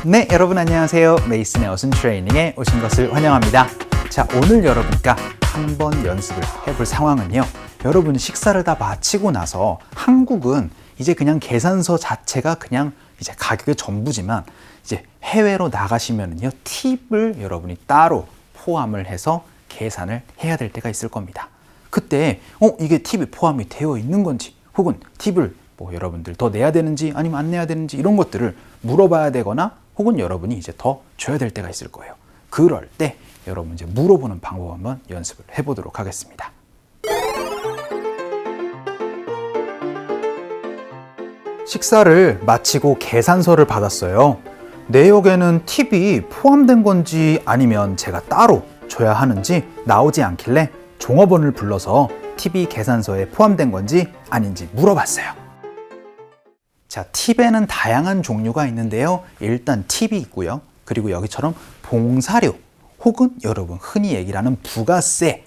네, 여러분 안녕하세요. 메이슨의 어순 트레이닝에 오신 것을 환영합니다. 자, 오늘 여러분과 한번 연습을 해볼 상황은요. 여러분이 식사를 다 마치고 나서 한국은 이제 그냥 계산서 자체가 그냥 이제 가격의 전부지만 이제 해외로 나가시면은요, 팁을 여러분이 따로 포함을 해서 계산을 해야 될 때가 있을 겁니다. 그때 이게 팁이 포함이 되어 있는 건지 혹은 팁을 여러분들 더 내야 되는지 아니면 안 내야 되는지 이런 것들을 물어봐야 되거나 혹은 여러분이 이제 더 줘야 될 때가 있을 거예요. 그럴 때 여러분 이제 물어보는 방법 한번 연습을 해보도록 하겠습니다. 식사를 마치고 계산서를 받았어요. 내역에는 팁이 포함된 건지 아니면 제가 따로 줘야 하는지 나오지 않길래 종업원을 불러서 팁이 계산서에 포함된 건지 아닌지 물어봤어요. 자, 팁에는 다양한 종류가 있는데요. 일단 팁이 있고요. 그리고 여기처럼 봉사료 혹은 여러분 흔히 얘기를 하는 부가세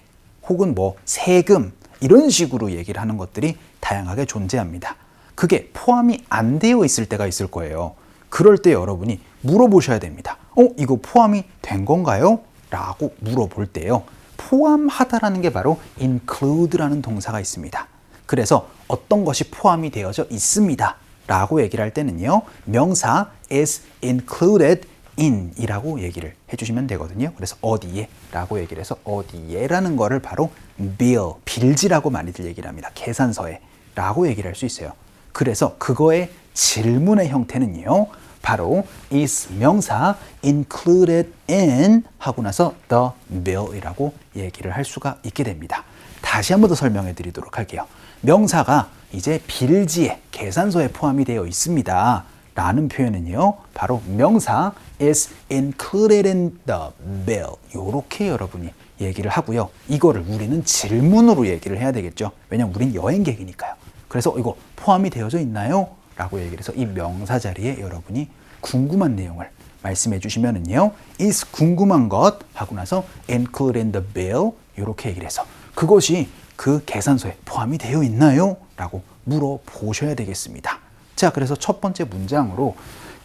혹은 세금 이런 식으로 얘기를 하는 것들이 다양하게 존재합니다. 그게 포함이 안 되어 있을 때가 있을 거예요. 그럴 때 여러분이 물어보셔야 됩니다. 이거 포함이 된 건가요? 라고 물어볼 때요. 포함하다라는 게 바로 include라는 동사가 있습니다. 그래서 어떤 것이 포함이 되어져 있습니다. 라고 얘기를 할 때는요, 명사 is included in 이라고 얘기를 해주시면 되거든요. 그래서 어디에 라고 얘기를 해서 어디에 라는 거를 바로 bill, 빌지라고 많이들 얘기를 합니다. 계산서에 라고 얘기를 할 수 있어요. 그래서 그거의 질문의 형태는요, 바로 is 명사 included in 하고 나서 the bill 이라고 얘기를 할 수가 있게 됩니다. 다시 한 번 더 설명해 드리도록 할게요. 명사가 이제 빌지에 계산서에 포함이 되어 있습니다 라는 표현은요, 바로 명사 is included in the bill 이렇게 여러분이 얘기를 하고요. 이거를 우리는 질문으로 얘기를 해야 되겠죠. 왜냐면 우린 여행객이니까요. 그래서 이거 포함이 되어져 있나요? 라고 얘기를 해서 이 명사 자리에 여러분이 궁금한 내용을 말씀해 주시면은요, is 궁금한 것 하고 나서 included in the bill 이렇게 얘기를 해서 그것이 그 계산서에 포함이 되어 있나요? 라고 물어보셔야 되겠습니다. 자, 그래서 첫 번째 문장으로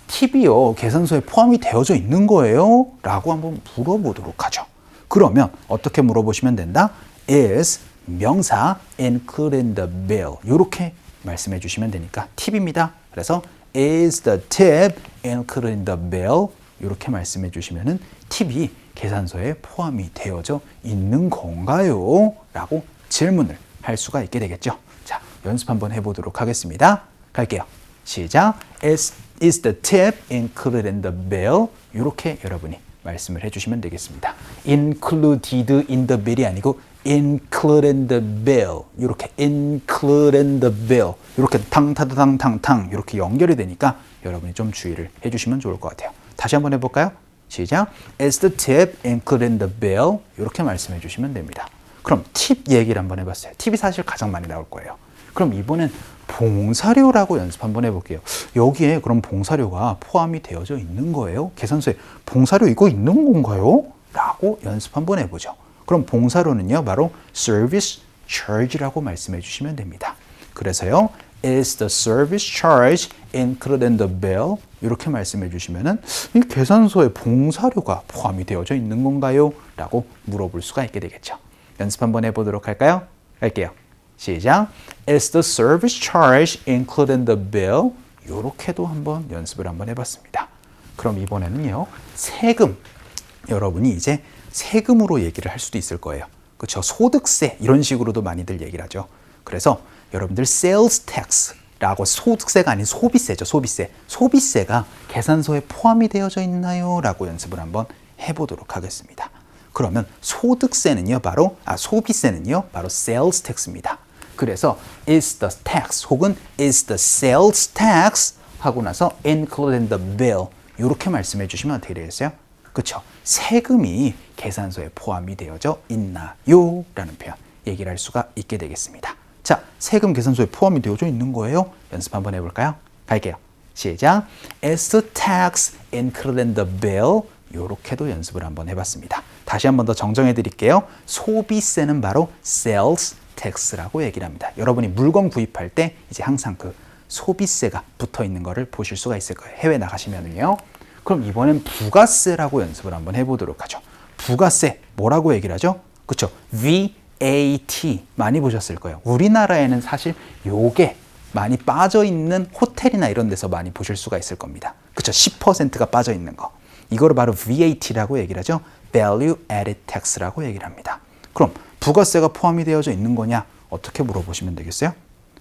팁이요, 계산서에 포함이 되어져 있는 거예요? 라고 한번 물어보도록 하죠. 그러면 어떻게 물어보시면 된다? is 명사 included in the bill 이렇게 말씀해 주시면 되니까 팁입니다. 그래서 is the tip included in the bill 이렇게 말씀해 주시면은 팁이 계산서에 포함이 되어져 있는 건가요? 라고 질문을 할 수가 있게 되겠죠. 자, 연습 한번 해보도록 하겠습니다. 갈게요. 시작. Is the tip included in the bill? 이렇게 여러분이 말씀을 해주시면 되겠습니다. included in the bill이 아니고 included in the bill. 이렇게 included in the bill. 이렇게 탕탕탕탕탕 이렇게 연결이 되니까 여러분이 좀 주의를 해주시면 좋을 것 같아요. 다시 한번 해볼까요? 시작. Is the tip included in the bill? 이렇게 말씀해 주시면 됩니다. 그럼 팁 얘기를 한번 해봤어요. 팁이 사실 가장 많이 나올 거예요. 그럼 이번엔 봉사료라고 연습 한번 해볼게요. 여기에 그럼 봉사료가 포함이 되어져 있는 거예요? 계산서에 봉사료 이거 있는 건가요? 라고 연습 한번 해보죠. 그럼 봉사료는요, 바로 service charge라고 말씀해 주시면 됩니다. 그래서요, is the service charge included in the bill? 이렇게 말씀해 주시면은 이 계산서에 봉사료가 포함이 되어져 있는 건가요? 라고 물어볼 수가 있게 되겠죠. 연습 한번 해보도록 할까요? 할게요. 시작. Is the service charge included in the bill? 이렇게도 한번 연습을 한번 해봤습니다. 그럼 이번에는요, 세금. 여러분이 이제 세금으로 얘기를 할 수도 있을 거예요. 그렇죠? 소득세 이런 식으로도 많이들 얘기를 하죠. 그래서 여러분들 sales tax라고 소득세가 아닌 소비세죠. 소비세. 소비세가 계산서에 포함이 되어져 있나요? 라고 연습을 한번 해보도록 하겠습니다. 그러면 소득세는요, 소비세는요, 바로 sales tax입니다. 그래서 is the tax 혹은 is the sales tax 하고 나서 included in the bill 이렇게 말씀해 주시면 어떻게 되겠어요? 그렇죠? 세금이 계산서에 포함이 되어져 있나요? 라는 표현 얘기를 할 수가 있게 되겠습니다. 자, 세금 계산서에 포함이 되어져 있는 거예요. 연습 한번 해볼까요? 갈게요. 시작. Is the tax included in the bill? 요렇게도 연습을 한번 해봤습니다. 다시 한번 더 정정해 드릴게요. 소비세는 바로 sales tax라고 얘기를 합니다. 여러분이 물건 구입할 때 이제 항상 그 소비세가 붙어 있는 거를 보실 수가 있을 거예요. 해외 나가시면은요. 그럼 이번엔 부가세라고 연습을 한번 해보도록 하죠. 부가세 뭐라고 얘기를 하죠? 그렇죠? VAT 많이 보셨을 거예요. 우리나라에는 사실 요게 많이 빠져 있는 호텔이나 이런 데서 많이 보실 수가 있을 겁니다. 그렇죠? 10%가 빠져 있는 거. 이거를 바로 VAT라고 얘기를 하죠. Value Added Tax라고 얘기를 합니다. 그럼 부가세가 포함이 되어져 있는 거냐? 어떻게 물어보시면 되겠어요?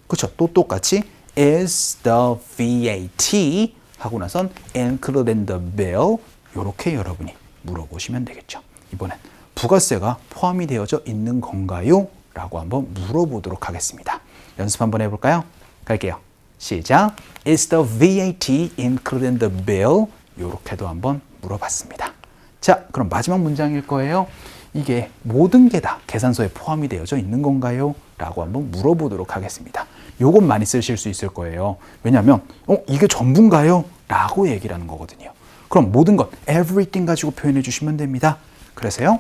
그렇죠? 또 똑같이 Is the VAT 하고 나선 included in the bill 이렇게 여러분이 물어보시면 되겠죠. 이번엔 부가세가 포함이 되어져 있는 건가요? 라고 한번 물어보도록 하겠습니다. 연습 한번 해볼까요? 갈게요. 시작. Is the VAT included in the bill? 이렇게도 한번 물어봤습니다. 자, 그럼 마지막 문장일 거예요. 이게 모든 게 다 계산서에 포함이 되어져 있는 건가요? 라고 한번 물어보도록 하겠습니다. 요건 많이 쓰실 수 있을 거예요. 왜냐하면 이게 전부인가요? 라고 얘기를 하는 거거든요. 그럼 모든 것 everything 가지고 표현해 주시면 됩니다. 그래서요.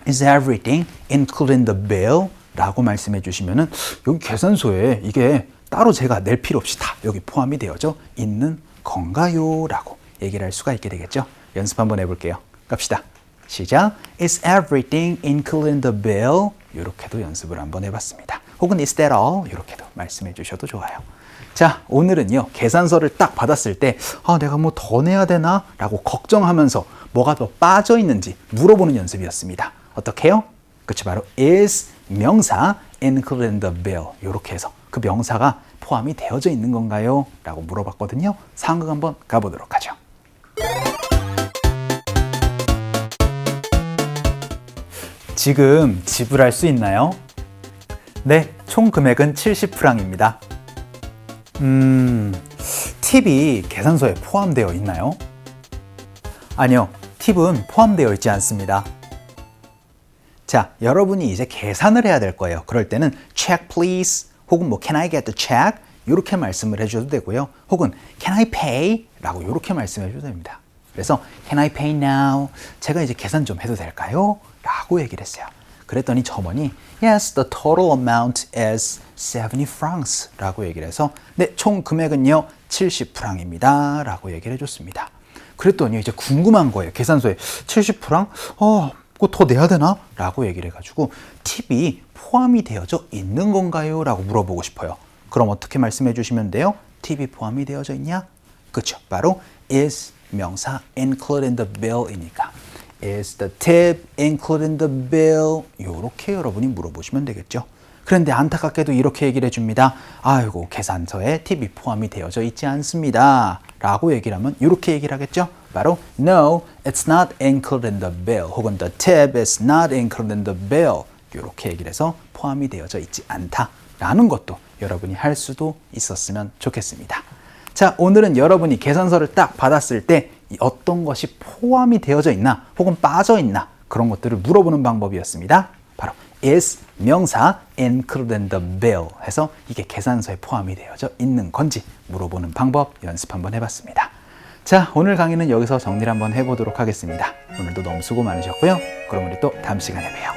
Is everything included in the bill? 라고 말씀해 주시면은 여기 계산서에 이게 따로 제가 낼 필요 없이 다 여기 포함이 되어져 있는 건가요? 라고 얘기를 할 수가 있게 되겠죠. 연습 한번 해볼게요. 갑시다. 시작. Is everything included in the bill? 이렇게도 연습을 한번 해봤습니다. 혹은 is that all? 이렇게도 말씀해 주셔도 좋아요. 자, 오늘은요. 계산서를 딱 받았을 때 내가 뭐 더 내야 되나? 라고 걱정하면서 뭐가 더 빠져 있는지 물어보는 연습이었습니다. 어떻게 해요? 그렇죠. 바로 is 명사 included in the bill 이렇게 해서 그 명사가 포함이 되어져 있는 건가요? 라고 물어봤거든요. 상극 한번 가보도록 하죠. 지금 지불할 수 있나요? 네, 총 금액은 70프랑입니다. 팁이 계산서에 포함되어 있나요? 아니요, 팁은 포함되어 있지 않습니다. 자, 여러분이 이제 계산을 해야 될 거예요. 그럴 때는 check please 혹은 뭐 can I get the check 이렇게 말씀을 해줘도 되고요. 혹은 can I pay 라고 이렇게 말씀해 줘도 됩니다. 그래서 can I pay now? 제가 이제 계산 좀 해도 될까요? 라고 얘기를 했어요. 그랬더니 점원이 yes, the total amount is 70 francs 라고 얘기를 해서 네, 총 금액은요 70프랑입니다 라고 얘기를 해줬습니다. 그랬더니 이제 궁금한 거예요. 계산서에 70프랑? 그거 더 내야 되나? 라고 얘기를 해가지고 팁이 포함이 되어져 있는 건가요? 라고 물어보고 싶어요. 그럼 어떻게 말씀해 주시면 돼요? 팁이 포함이 되어져 있냐? 그렇죠. 바로 is 명사 included in the bill이니까 is the tip included in the bill? 이렇게 여러분이 물어보시면 되겠죠. 그런데 안타깝게도 이렇게 얘기를 해줍니다. 아이고, 계산서에 팁이 포함이 되어져 있지 않습니다. 라고 얘기를 하면 이렇게 얘기를 하겠죠. 바로 No, it's not included in the bill. 혹은 the tip is not included in the bill. 이렇게 얘기를 해서 포함이 되어져 있지 않다라는 것도 여러분이 할 수도 있었으면 좋겠습니다. 자, 오늘은 여러분이 계산서를 딱 받았을 때 어떤 것이 포함이 되어져 있나 혹은 빠져 있나 그런 것들을 물어보는 방법이었습니다. 바로 is 명사 included in the bill 해서 이게 계산서에 포함이 되어져 있는 건지 물어보는 방법 연습 한번 해봤습니다. 자, 오늘 강의는 여기서 정리를 한번 해보도록 하겠습니다. 오늘도 너무 수고 많으셨고요. 그럼 우리 또 다음 시간에 봬요.